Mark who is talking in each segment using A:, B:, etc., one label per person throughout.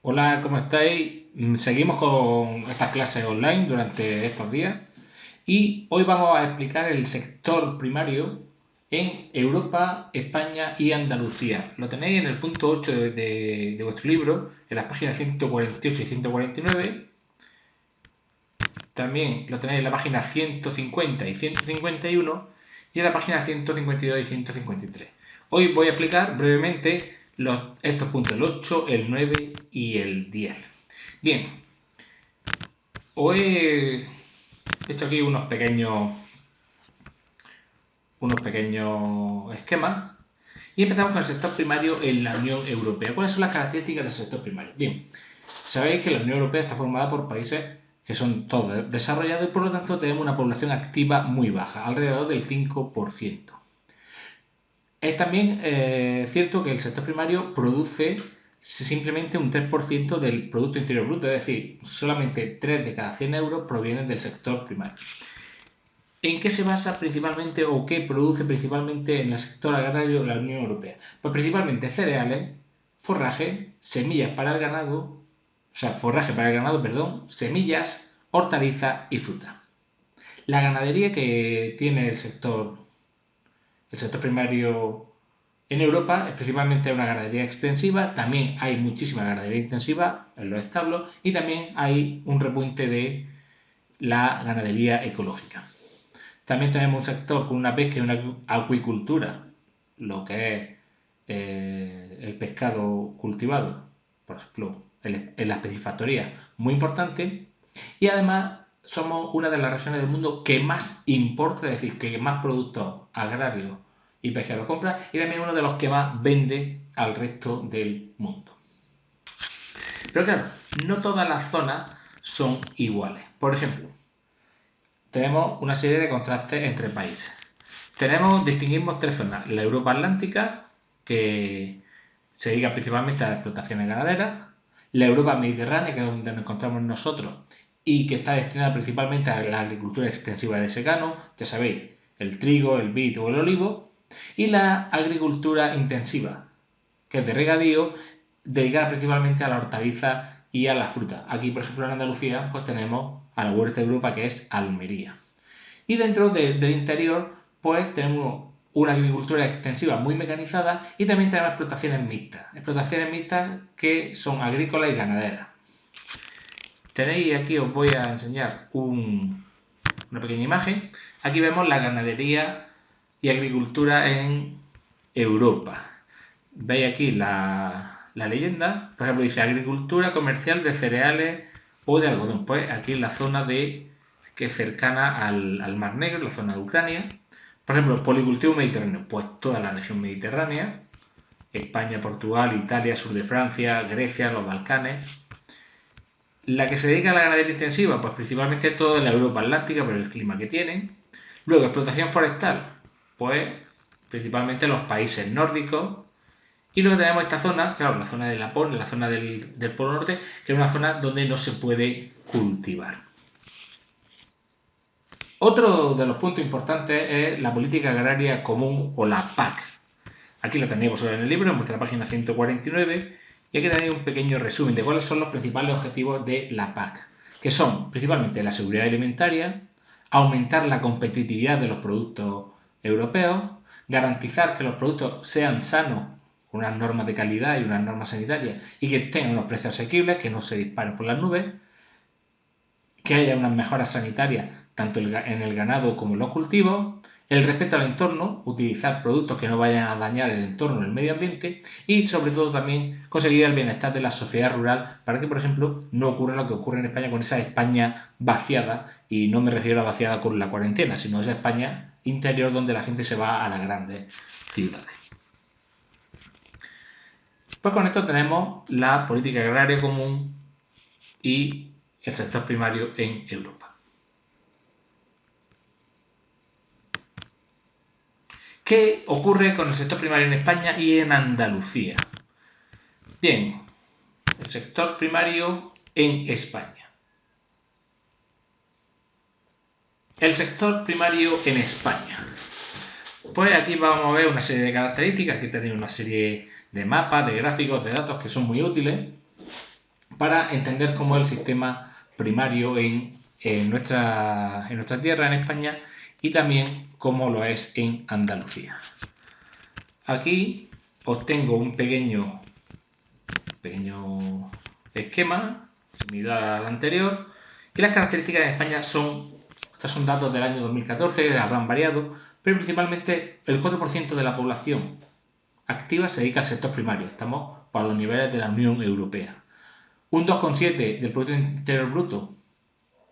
A: Hola, ¿cómo estáis? Seguimos con estas clases online durante estos días y hoy vamos a explicar el sector primario en Europa, España y Andalucía. Lo tenéis en el punto 8 de vuestro libro, en las páginas 148 y 149. También lo tenéis en la página 150 y 151 y en la página 152 y 153. Hoy voy a explicar brevemente estos puntos, el 8, el 9 y el 10. Bien, os he hecho aquí unos pequeños esquemas y empezamos con el sector primario en la Unión Europea. ¿Cuáles son las características del sector primario? Bien, sabéis que la Unión Europea está formada por países que son todos desarrollados y por lo tanto tenemos una población activa muy baja, alrededor del 5%. Es también cierto que el sector primario produce simplemente un 3% del Producto Interior Bruto, es decir, solamente 3 de cada 100 euros provienen del sector primario. ¿En qué se basa principalmente o qué produce principalmente en el sector agrario de la Unión Europea? Pues principalmente cereales, forraje, semillas para el ganado, forraje para el ganado, perdón, semillas, hortalizas y fruta. La ganadería que tiene el sector primario en Europa es principalmente una ganadería extensiva, también hay muchísima ganadería intensiva en los establos y también hay un repunte de la ganadería ecológica. También tenemos un sector con una pesca y una acuicultura, lo que es el pescado cultivado, por ejemplo, en las piscifactorías, muy importante. Y además somos una de las regiones del mundo que más importa, es decir, que más productos agrarios y pesqueros compra, y también uno de los que más vende al resto del mundo. Pero claro, no todas las zonas son iguales. Por ejemplo, tenemos una serie de contrastes entre países. Distinguimos tres zonas. La Europa Atlántica, que se dedica principalmente a las explotaciones ganaderas. La Europa Mediterránea, que es donde nos encontramos nosotros, y que está destinada principalmente a la agricultura extensiva de secano, ya sabéis, el trigo, el vid o el olivo. Y la agricultura intensiva, que es de regadío, dedicada principalmente a la hortaliza y a la fruta. Aquí, por ejemplo, en Andalucía, pues tenemos a la huerta de Europa, que es Almería. Y dentro del interior, pues tenemos una agricultura extensiva muy mecanizada y también tenemos explotaciones mixtas que son agrícolas y ganaderas. Tenéis aquí, os voy a enseñar una pequeña imagen. Aquí vemos la ganadería y agricultura en Europa. Veis aquí la leyenda, por ejemplo, dice agricultura comercial de cereales o de algodón. Pues aquí en la zona que es cercana al Mar Negro, la zona de Ucrania. Por ejemplo, policultivo mediterráneo, pues toda la región mediterránea, España, Portugal, Italia, sur de Francia, Grecia, los Balcanes. La que se dedica a la ganadería intensiva, pues principalmente toda la Europa Atlántica por el clima que tienen. Luego, explotación forestal, pues principalmente los países nórdicos. Y luego tenemos esta zona, claro, la zona de Lapón, la zona del Polo Norte, que es una zona donde no se puede cultivar. Otro de los puntos importantes es la política agraria común o la PAC. Aquí la tenéis vosotros en el libro, en vuestra página 149, y aquí tenéis un pequeño resumen de cuáles son los principales objetivos de la PAC, que son principalmente la seguridad alimentaria, aumentar la competitividad de los productos europeos, garantizar que los productos sean sanos, con unas normas de calidad y unas normas sanitarias, y que tengan unos precios asequibles, que no se disparen por las nubes, que haya unas mejoras sanitarias tanto en el ganado como en los cultivos, el respeto al entorno, utilizar productos que no vayan a dañar el entorno, el medio ambiente y sobre todo también conseguir el bienestar de la sociedad rural para que, por ejemplo, no ocurra lo que ocurre en España con esa España vaciada, y no me refiero a vaciada con la cuarentena, sino a esa España interior donde la gente se va a las grandes ciudades. Pues con esto tenemos la política agraria común y el sector primario en Europa. ¿Qué ocurre con el sector primario en España y en Andalucía? Bien, el sector primario en España. El sector primario en España. Pues aquí vamos a ver una serie de características. Aquí tenéis una serie de mapas, de gráficos, de datos que son muy útiles. para entender cómo es el sistema primario en nuestra tierra, en España, y también cómo lo es en Andalucía. Aquí os tengo un pequeño esquema similar al anterior, y las características de España estos son datos del año 2014, habrán variado, pero principalmente el 4% de la población activa se dedica al sector primario. Estamos para los niveles de la Unión Europea. Un 2,7% del Producto Interior Bruto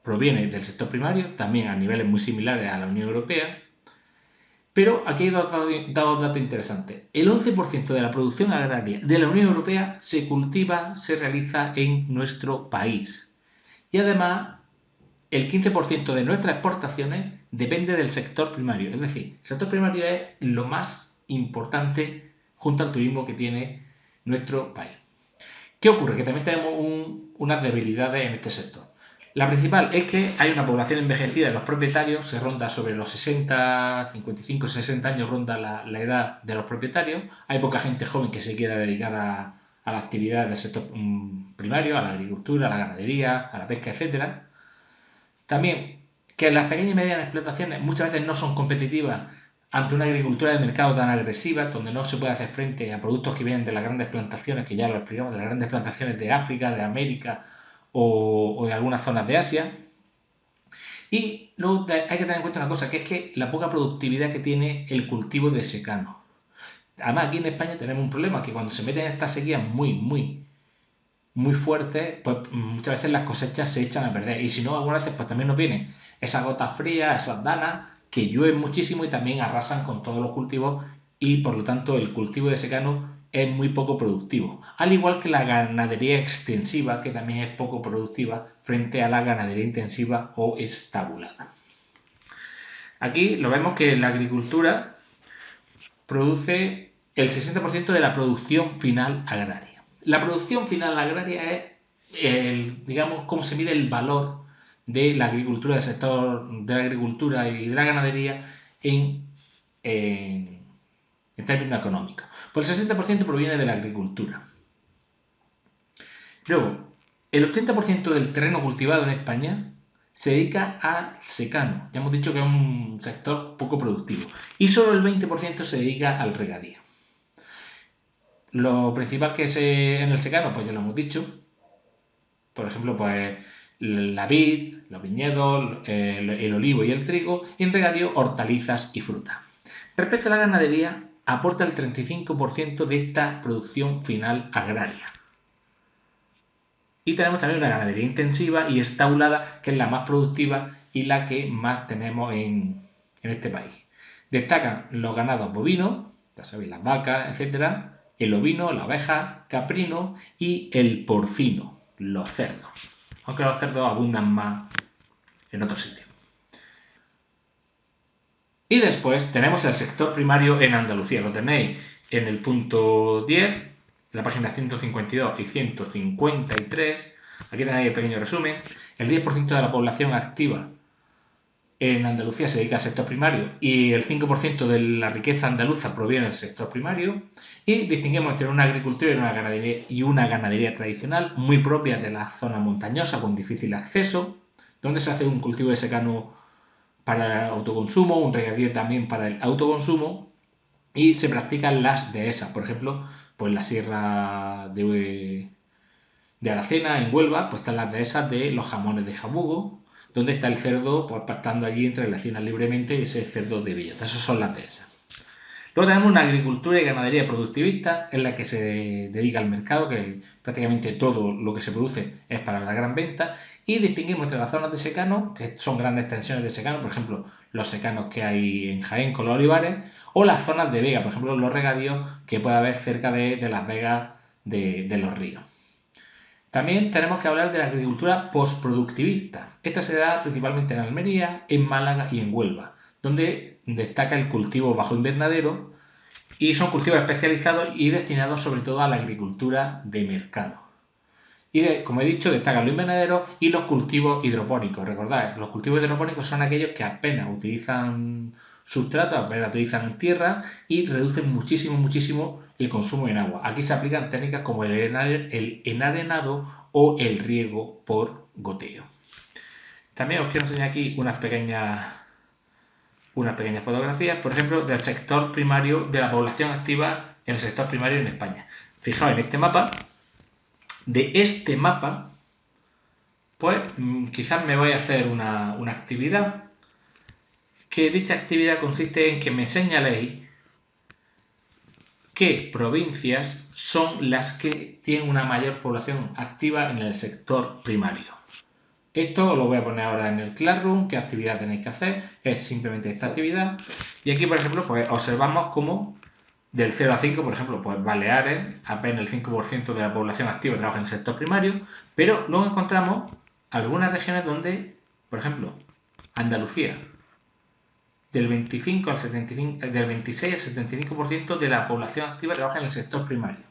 A: proviene del sector primario, también a niveles muy similares a la Unión Europea. Pero aquí hay dos datos interesantes. El 11% de la producción agraria de la Unión Europea se realiza en nuestro país. Y además, el 15% de nuestras exportaciones depende del sector primario. Es decir, el sector primario es lo más importante junto al turismo que tiene nuestro país. ¿Qué ocurre? Que también tenemos unas debilidades en este sector. La principal es que hay una población envejecida de los propietarios, se ronda sobre los 60, 55, 60 años ronda la edad de los propietarios. Hay poca gente joven que se quiera dedicar a la actividad del sector primario, a la agricultura, a la ganadería, a la pesca, etc. También que las pequeñas y medianas explotaciones muchas veces no son competitivas ante una agricultura de mercado tan agresiva, donde no se puede hacer frente a productos que vienen de las grandes plantaciones, que ya lo explicamos, de las grandes plantaciones de África, de América o de algunas zonas de Asia. Y luego hay que tener en cuenta una cosa, que es que la poca productividad que tiene el cultivo de secano. Además, aquí en España tenemos un problema, que cuando se meten estas sequías muy fuertes, pues muchas veces las cosechas se echan a perder. Y si no, algunas veces pues también nos vienen esas gotas frías, esas danas, que llueven muchísimo y también arrasan con todos los cultivos, y por lo tanto el cultivo de secano es muy poco productivo. Al igual que la ganadería extensiva, que también es poco productiva frente a la ganadería intensiva o estabulada. Aquí lo vemos que la agricultura produce el 60% de la producción final agraria. La producción final agraria es, digamos, cómo se mide el valor de la agricultura, del sector de la agricultura y de la ganadería en términos económicos. Pues el 60% proviene de la agricultura. Luego, el 80% del terreno cultivado en España se dedica al secano. Ya hemos dicho que es un sector poco productivo. Y solo el 20% se dedica al regadío. Lo principal que es en el secano, pues ya lo hemos dicho. Por ejemplo, pues la vid, los viñedos, el olivo y el trigo. Y en regadío, hortalizas y frutas. Respecto a la ganadería, aporta el 35% de esta producción final agraria. Y tenemos también una ganadería intensiva y estabulada, que es la más productiva y la que más tenemos en este país. Destacan los ganados bovinos, ya sabéis, las vacas, etc., el ovino, la oveja, caprino y el porcino, los cerdos. Aunque los cerdos abundan más en otros sitios. Y después tenemos el sector primario en Andalucía. Lo tenéis en el punto 10, en la página 152 y 153. Aquí tenéis el pequeño resumen. El 10% de la población activa en Andalucía se dedica al sector primario y el 5% de la riqueza andaluza proviene del sector primario. Y distinguimos entre una agricultura y una ganadería tradicional, muy propia de la zona montañosa con difícil acceso, donde se hace un cultivo de secano para el autoconsumo, un regadío también para el autoconsumo, y se practican las dehesas. Por ejemplo, pues la sierra de Aracena, en Huelva, pues están las dehesas de los jamones de Jabugo, donde está el cerdo pues pastando allí entre las encinas libremente, y ese cerdo de bellota. Esas son las dehesas. Luego tenemos una agricultura y ganadería productivista, en la que se dedica al mercado, que prácticamente todo lo que se produce es para la gran venta, y distinguimos entre las zonas de secano, que son grandes extensiones de secano, por ejemplo, los secanos que hay en Jaén con los olivares, o las zonas de vega, por ejemplo, los regadíos que puede haber cerca de las vegas de los ríos. También tenemos que hablar de la agricultura postproductivista. Esta se da principalmente en Almería, en Málaga y en Huelva, donde destaca el cultivo bajo invernadero, y son cultivos especializados y destinados sobre todo a la agricultura de mercado. Y como he dicho, destacan los invernaderos y los cultivos hidropónicos. Recordad, los cultivos hidropónicos son aquellos que apenas utilizan sustrato, apenas utilizan tierra, y reducen muchísimo el consumo en agua. Aquí se aplican técnicas como el enarenado o el riego por goteo. También os quiero enseñar aquí unas pequeñas fotografías, por ejemplo, del sector primario, de la población activa en el sector primario en España. Fijaos en este mapa. De este mapa, pues quizás me voy a hacer una actividad, que dicha actividad consiste en que me señaléis qué provincias son las que tienen una mayor población activa en el sector primario. Esto lo voy a poner ahora en el Classroom. ¿Qué actividad tenéis que hacer? Es simplemente esta actividad. Y aquí, por ejemplo, pues observamos cómo del 0 a 5, por ejemplo, pues Baleares, apenas el 5% de la población activa trabaja en el sector primario, pero luego encontramos algunas regiones donde, por ejemplo, Andalucía, del 25 al 75, del 26 al 75% de la población activa trabaja en el sector primario.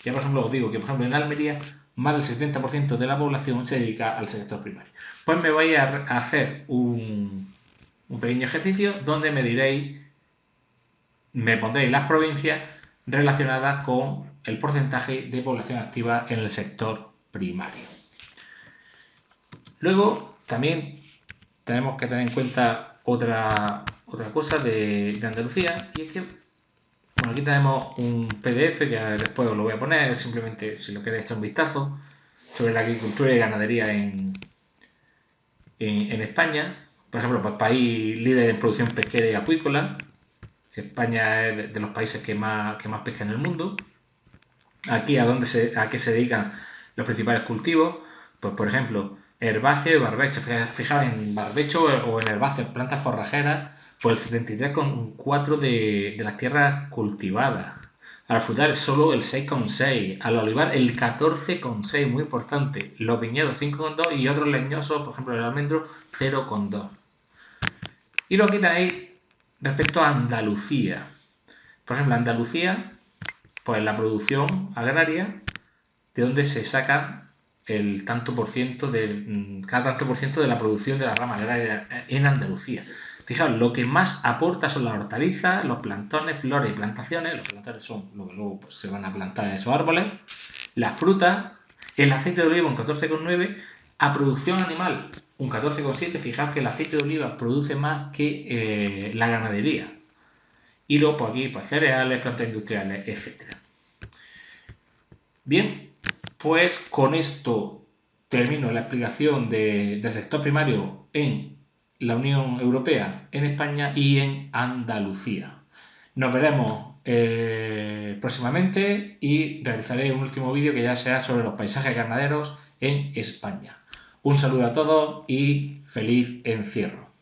A: Ya, por ejemplo, os digo que, por ejemplo, en Almería, más del 70% de la población se dedica al sector primario. Pues me voy a hacer un pequeño ejercicio donde me pondréis las provincias relacionadas con el porcentaje de población activa en el sector primario. Luego, también tenemos que tener en cuenta otra cosa de Andalucía, y es que, bueno, aquí tenemos un PDF que después os lo voy a poner, simplemente si lo queréis echar un vistazo, sobre la agricultura y ganadería en España. Por ejemplo, pues país líder en producción pesquera y acuícola. España es de los países que más pesca en el mundo. Aquí a qué se dedican los principales cultivos, pues por ejemplo, herbáceo y barbecho. Fijaos en barbecho o en herbáceo, plantas forrajeras, pues el 73,4% de las tierras cultivadas. Al frutal solo el 6,6%, al olivar el 14,6%, muy importante. Los viñedos 5,2% y otros leñosos, por ejemplo el almendro, 0,2%. Y luego aquí tenéis respecto a Andalucía. Por ejemplo, Andalucía, pues la producción agraria, de donde se saca el tanto por ciento cada tanto por ciento de la producción de la rama agraria en Andalucía. Fijaos, lo que más aporta son las hortalizas, los plantones, flores y plantaciones. Los plantones son lo que luego pues, se van a plantar en esos árboles. Las frutas, el aceite de oliva un 14,9%, a producción animal un 14,7%. Fijaos que el aceite de oliva produce más que la ganadería. Y luego pues aquí pues cereales, plantas industriales, etc. Bien, pues con esto termino la explicación del sector primario en la Unión Europea, en España y en Andalucía. Nos veremos próximamente y realizaré un último vídeo que ya será sobre los paisajes ganaderos en España. Un saludo a todos y feliz encierro.